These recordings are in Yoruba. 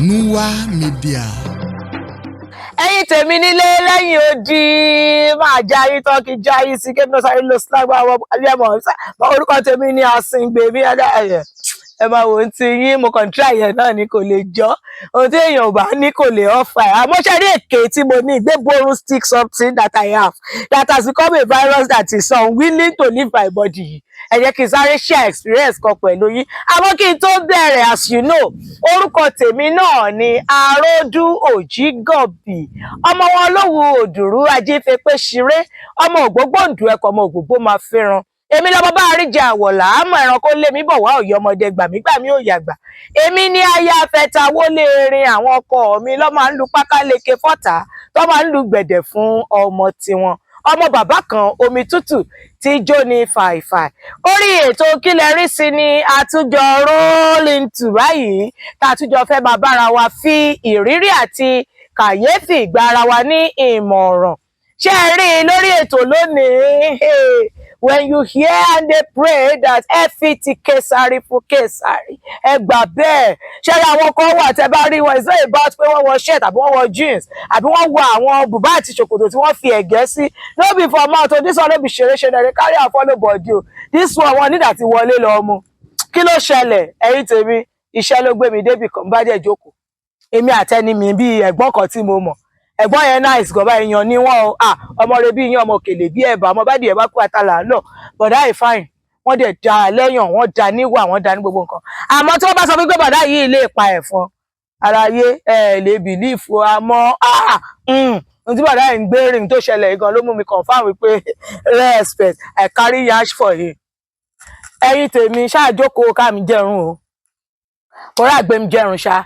Nuwa Media. Ẹ̀yin tèmi nílé lẹ́yìn odi máa jayín tán kí jayín sí kébí náà sáré lọ sílágbá àwọn ẹmọ orúkọ tèmi ní Àsìngbè mi ẹ máa wò ó ti yín mo kàn try yẹn náà ni kò lè jọ ohun tí èèyàn ò bá ní kò lè offer àmọ́ ṣe rí èké tí mo ní ìgbéborun stick something that I have that has become a virus that is unwilling to leave my body. Ẹ jẹ́ kí n sáré share experience kan pẹ̀lú yín àmọ́ kí n tó bẹ̀rẹ̀ as you know orúkọ tèmi náà ni Aródú Òjígọ̀bì ọmọ wọn lówù òdùrú ajífẹ́pẹ́ ṣeré ọmọ ògbógbòǹdù ẹ̀kọ́ ọmọ ògbógbó máa fẹ́ràn èmi lọ́mọ bá àríjà àwọ̀là àmọ́ ẹranko lé mi bọ̀ wá ọ̀yọ́ ọmọdé gbàmígbàmí ò yàgbà èmi ní aya afẹ́tawó lè rin àwọn ọkọ mi lọ́ máa ń lu pákáleke fọ́tà tó máa ń lu gbẹ̀dẹ̀ fún ọmọ tiwọn ọmọ bàbá kan omi tútù tí jó ní fàìfàì orí ètò kílẹ̀ rí sí ni àtúnjọ rolling to báyìí tá àtúnjọ fẹ́ máa bára wa fi ìrírí àti kàyéfì gba ara wa ní ìmọ̀ràn ṣé ẹ rí i lórí ètò lónìí when you hear and they pray that ẹ fi ti késàrí fún késàrí ẹ gbà bẹ́ẹ̀ ṣé àwọn kan wà tẹ́ bá rí wọn it's not about pé wọ́n wọ shirt àbí wọ́n wọ jeans àbí wọ́n wọ àwọn bùbá àti ṣòkòtò tí wọ́n fi ẹ̀gẹ́ sí no be for mouth o this one no be ṣeré dem carry am follow body o this one wọn nígbà tí wọlé lọ mu kí ló ṣẹlẹ̀ ẹ̀yin tèmi iṣẹ́ ló gbé mi débì kan bá dẹ̀ jókòó èmi àtẹni mi bíi ẹ̀gbọ́n kan tí mo mọ̀ ẹ̀gbọ́n yẹn nice gan báyìí yan ni wọ́n ọmọ rẹ bí yan ọmọ òkèlè bí ẹ̀bà ọmọ bá di ẹ̀bá kú àtàlà lọ bọ̀dá ìfáìn wọ́n dẹ̀ da lẹ́yàn wọ́n da níwà wọ́n da ní gbogbo nǹkan àmọ́ tí wọ́n bá sọ fún pé bọ̀dá yìí lè pa ẹ̀fọn aráyé lè bìlífù àmọ́ ohun tí bọ̀dá yìí ń gbé rìn tó ṣẹlẹ̀ gan ló mú mi confirm wípé respect I carry yash for him ẹ̀yin tèmi ṣáàjókòó ká mi jẹrun o kò rà gbé mi jẹrun ṣá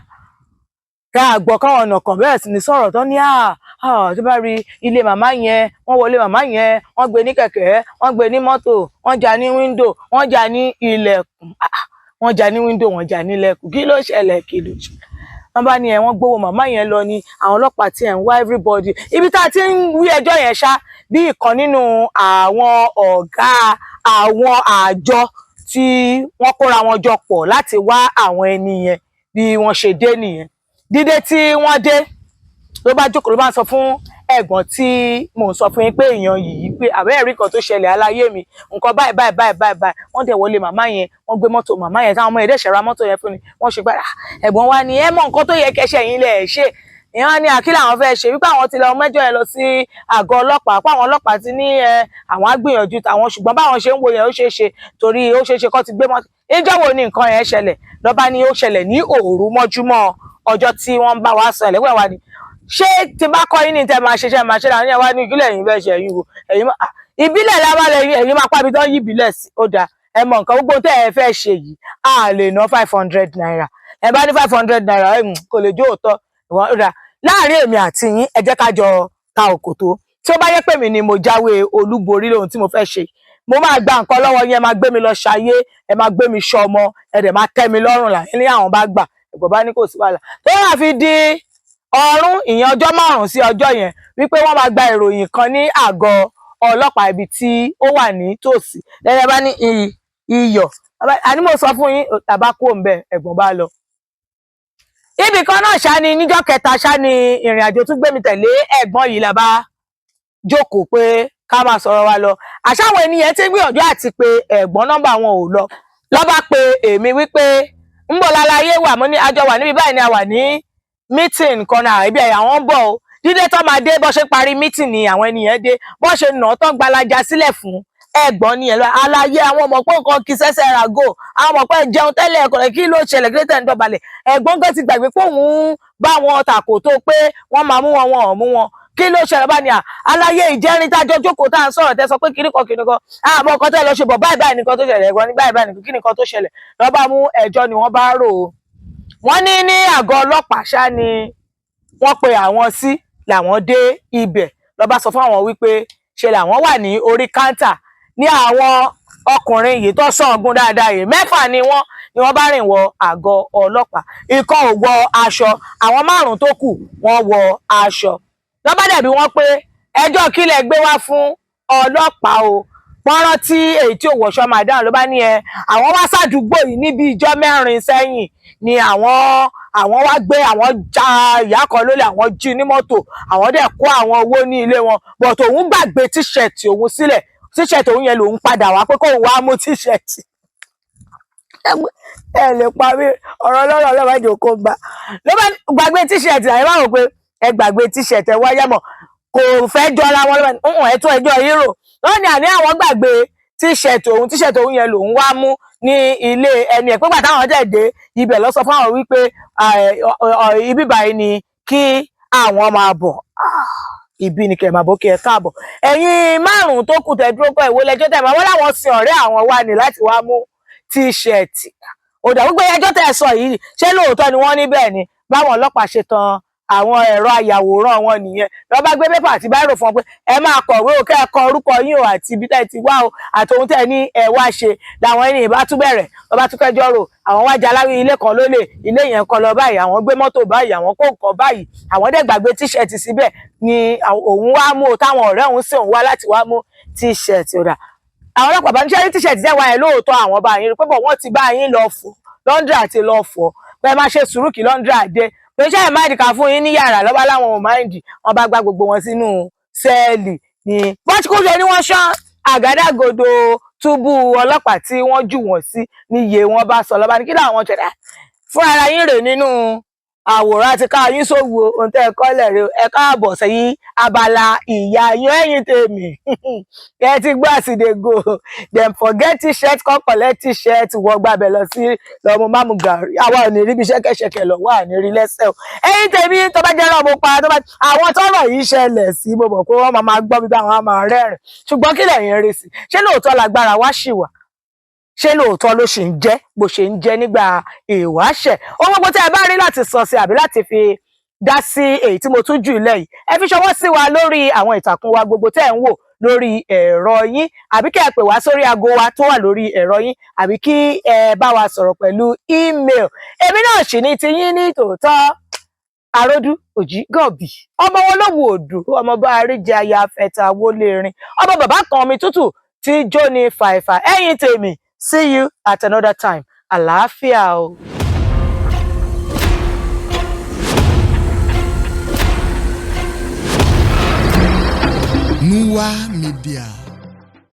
ra àgbọ̀ káwọn ọ̀nà kan bẹ́ẹ̀ sì ní sọ̀rọ̀ tán ní tó bá rí ilé màmá yẹn wọ́n wọlé màmá yẹn wọ́n gbé ní kẹ̀kẹ́ wọ́n gbé ní mọ́tò wọ́n jà ní wíńdò wọ́n jà ní ilẹ̀kùn wọ́n jà ní wíńdò wọ́n jà ní ilẹ̀kùn kí ló ṣẹlẹ̀ kí ló ṣe wọ́n bá ní wọ́n gbówó màmá yẹn lọ ni àwọn ọlọ́pàá tí ẹ̀ ń wá everybody ibi tá a ti ń wí ẹjọ́ yẹn ṣá bí ìkan nínú àwọn ọ̀gá àwọn àjọ tí wọ́n kóra wọn jọ pọ̀ láti wá àwọn ẹni yẹn bí wọ́n ṣe dé nìyẹn dídé tí wọ́n dé ló bá jókòó ló bá sọ fún ẹ̀gbọ́n tí mò ń sọ fún yín pé èèyàn yìí pé àbẹ́ ẹ̀rí kan tó ṣẹlẹ̀ aláyé mi nǹkan báyìí báyìí báyìí báyìí báyìí wọ́n dẹ̀ wọlé màmá yẹn wọ́n gbé mọ́tò màmá yẹn táwọn ọmọ ẹ̀dẹ̀ ṣẹ̀ra mọ́tò yẹn fún ni wọ́n ṣe gbára ẹ̀gbọ́n wa ni ẹ mọ nǹkan tó yẹ kẹṣẹ́ yín lẹ̀ ṣe ìyẹn ní àkílà àwọn fẹ́ ṣe wípé àwọn ti lọ mẹ́jọ yẹn lọ sí àgọ́ ọlọ́pàá pé àwọn ọlọ́pàá ti ní àwọn agbìyànjú tàwọn ṣùgbọ́n báwọn ṣe ń wo yẹn ó ṣeé ṣe torí ó ṣeé ṣe kó ti gbé mọ́tò ìjọ́ wo ni nǹkan yẹn ṣẹlẹ̀ lọ́ba ni ó ṣẹlẹ̀ ní òru mọ́júmọ́ ọjọ́ tí wọ́n bá wa sọ ẹ̀lẹ́wẹ̀ wa ni ṣé tí bá kọ́ yín ní tẹ́ máa ṣiṣẹ́ máa ṣe láwọn yẹn wá ní ìbílẹ̀ yìí bẹ́ẹ̀ ṣe ẹ̀yìn wo ẹ̀yìn ìbílẹ̀ lábàlẹ̀ ẹ̀yìn máa pàbí tán yí ìbílẹ̀ sí ó dáa ẹ mọ nǹkan gbogbo tẹ́ ẹ fẹ́ ṣe yìí a lè ná 500 naira ẹ bá ní 500 naira kò lè jó òótọ́ ìwọ̀n ó dáa láàárín èmi àti yín ẹ jẹ́ ká jọ ta òkòtó tí ó bá yẹ pé mi ni mo jáwé olúborí lóhun tí mo fẹ́ ṣe mo máa gba nǹkan lọ́wọ́ yín ẹ máa gbé mi lọ ṣayé ẹ máa gbé mi ṣọmọ ẹ dẹ̀ máa tẹ́ mi lọ́rùn là ní àwọn bá gbà ẹ̀gbọ́n bá ní kò sí wàhálà tó wà fi di ọ̀run ìyẹn ọjọ́ márùn-ún sí ọjọ́ yẹn wípé wọ́n máa gba ìròyìn kan ní àgọ́ ọlọ́pàá ibi tí ó wà ní tòsí lẹ́yìn bá ní iyọ̀ àní mo sọ fún yín tàbá kú òǹbẹ ẹ̀gbọ́n bá lọ. ibì kan náà ṣá ni níjọ́ kẹta ṣá ni ìrìn àjò tún gbé mi tẹ̀lé ẹ̀gbọ́n yìí là bá jókòó pé ká máa sọ̀rọ̀ wa lọ àṣàwọn ènìyàn ti gbìyànjú àti pé ẹ̀gbọ́n nọ́mbà wọn ò lọ lọ́ba pé èmi wípé ń bọ̀ lálàyé wà mo ní àjọ wà níbi báyìí ni a wà ní meeting kan náà ibi àwọn ń bọ̀ o dídé tó máa dé bó ṣe parí meeting ni àwọn ènìyàn dé bó ṣe nà tán gbalaja sílẹ̀ fún ẹ̀gbọ́n nìyẹn lọ aláyé àwọn ọmọ pé nǹkan kì í ṣẹ̀ṣẹ̀ ra go àwọn ọmọ pé jẹun tẹ́lẹ̀ ẹ̀kọ́ rẹ̀ kí ló ṣẹlẹ̀ kí ló tẹ̀ ń dọ̀balẹ̀ ẹ̀gbọ́n kan ti gbàgbé pé òun bá wọn tàkò tó pé wọ́n máa mú wọn wọn ò mú wọn kí ló ṣẹlẹ̀ bá ní aláyé ìjẹrin tájọ jókòó tá à ń sọ̀rọ̀ tẹ́ sọ pé kíníkan àmọ́ nǹkan tẹ́ lọ ṣe bọ̀ báyìí báyìí nìkan tó ṣẹlẹ̀ ẹ̀gbọ́n ní báyìí báyìí kí nìkan tó ṣẹlẹ̀ lọ́ bá mú ẹjọ́ ni wọ́n bá rò ó wọ́n ní àgọ́ ọlọ́pàá ṣá ni wọ́n pe àwọn sí làwọn dé ibẹ̀ lọ́ bá sọ fún àwọn wípé ṣe làwọn wà ní orí káńtà ní àwọn ọkùnrin yìí tó sọ̀gùn dáadáa yìí mẹ́fà ni wọ́n bá rìn wọ àgọ́ ọlọ́pàá ìkan ò wọ aṣọ àwọn márùn-ún tó kù wọ́n wọ aṣọ lọ́bá dẹ̀bi wọ́n pé ẹjọ́ kílẹ̀ gbé wá fún ọlọ́pàá o pọ́nrán tí èyí tí ò wọṣọ máa dáhùn ló bá ní àwọn wá sádùúgbò yìí níbi ìjọ́ mẹ́rin sẹ́yìn ni àwọn àwọn wá gbé àwọn já ìyá kan lólè àwọn jí ní mọ́tò àwọn dẹ̀ kó àwọn owó ní ilé wọn but òun gbàgbé tíṣẹ̀tì òun sílẹ̀ tíṣẹ̀tì òun yẹn lòun padà wá pé kóun wá mú tíṣẹ̀tì ẹ lè parí ọ̀rọ̀ lọ́rọ̀ lọ́wọ́ ìjò kó gbà ló bá gbàgbé tíṣẹ̀tì àyè máa rò pé ẹ gbàgbé tíṣẹ̀tì ẹ wáyé mọ̀ kò fẹ́ jọra wọn lọ́wọ́ ẹ tún ẹjọ́ hero lọ́wọ́ ni àní àwọn gbàgbé tíṣẹ̀tì òun yẹn lòun wá mú ní ilé ẹni ẹ̀ pé gbà táwọn dẹ̀ dé ibẹ̀ lọ sọ fún àwọn wípé ibi báyìí ni kí àwọn máa bọ̀ ibi ni kẹ̀ máa bọ́ kí ẹ káàbọ̀ ẹ̀yin márùn-ún tó kù tẹ̀ dúró pọ̀ ìwó lẹ́jọ́ tẹ̀ máa wọ́n láwọn sin ọ̀rẹ́ àwọn wá ní láti wá mú tíṣẹ̀tì òdà gbogbo ẹjọ́ tẹ̀ sọ yìí ṣé lóòótọ́ ni wọ́n ní bẹ́ẹ̀ ni báwọn ọlọ́pàá ṣe tan àwọn ẹ̀rọ ayàwòrán wọn nìyẹn lọ bá gbé pépà àti báírò fún ọ pé ẹ máa kọ̀wé o kẹ́ ẹ kọ orúkọ yín o àti ibi tẹ́ ti wá o àti ohun tẹ́ ní ẹ wá ṣe làwọn ẹni ìbá tún bẹ̀rẹ̀ lọ bá tún kẹjọ rò àwọn wá jaláwí ilé kan lólè ilé yẹn kan lọ báyìí àwọn gbé mọ́tò báyìí àwọn kó nǹkan báyìí àwọn dẹ̀ gbàgbé tíṣẹ̀tì síbẹ̀ ni òun wá mú o táwọn ọ̀rẹ́ òun sì òun wá láti wá mú tíṣẹ̀tì ọ̀dà àwọn ọlọ́pàá bá ń ṣe tíṣẹ̀tì jẹ́ wa yẹn lóòótọ́ àwọn bá yín rí pé bọ̀ wọ́n ti bá yín lọ fọ̀ lọ́ndrà ti lọ fọ̀ pé má ṣe sùúrù kí lọ́ndrà dé pé ṣe ẹ̀ máìdì ká fún yín ní yàrá lọ́ba láwọn ò máìdì wọn bá gbá gbogbo wọn sínú sẹ́ẹ̀lì ni bọ́tíkúṣe ni wọ́n ṣán àgádágodo túbú ọlọ́pàá tí wọ́n jù wọ́n sí níye wọn bá sọ lọ́ba ní kí làwọn ṣẹ̀dá fún ara yín rè nínú àwòrán àti ká yín sóòwò ohun tẹ́ ẹ kọ́lẹ̀ rè ẹ káàbọ̀ sẹ́yìn abala ìyá yín ẹ̀yìn tèmi ẹ ti gbọ́ àsìdègò dem forget t-shirt come collect t-shirt wọ́n gbàbẹ̀ lọ sí lọ́mọ mámú gàrí àwa ò ní rí bí ṣẹ́kẹ́ṣẹkẹ̀ lọ́wọ́ àní rí lẹ́sẹ̀ o ẹ̀yìn tèmi tó bá jẹ́ náà mo pa tó bá àwọn tọ́rọ̀ yìí ṣẹlẹ̀ sí mo mọ̀ pé wọ́n máa gbọ́ bí àwọn máa rẹ́rìn ṣùgbọ́n kí lẹ̀yin rí sí ṣé lóòótọ́ lágbára wá ṣì wà ṣé lóòótọ́ ló ṣì ń jẹ́ bó ṣe ń jẹ́ nígbà ìwáṣẹ̀ ohun gbogbo tí ẹ bá rí láti sọ sí àbí láti fi dá sí èyí tí mo tún jù ilẹ̀ yìí ẹ fi ṣọwọ́ sí wa lórí àwọn ìtàkùn wa gbogbo tẹ́ ẹ̀ ń wò lórí ẹ̀rọ yín àbí kẹ́ ẹ pè wá sórí aago wa tó wà lórí ẹ̀rọ yín àbí kí ẹ bá wa sọ̀rọ̀ pẹ̀lú email èmi náà sì ní tiyín ní tòótọ́ Aródú Òjígọ̀bì ọmọ wọn lówó òdù ọmọ bá àríjẹ aya afẹta wọlé rin ọmọ bàbá kan mi tútù tí jó ní fàìfà ẹ̀yin tèmi see you at another time àlàáfíà o. Nuwa Media.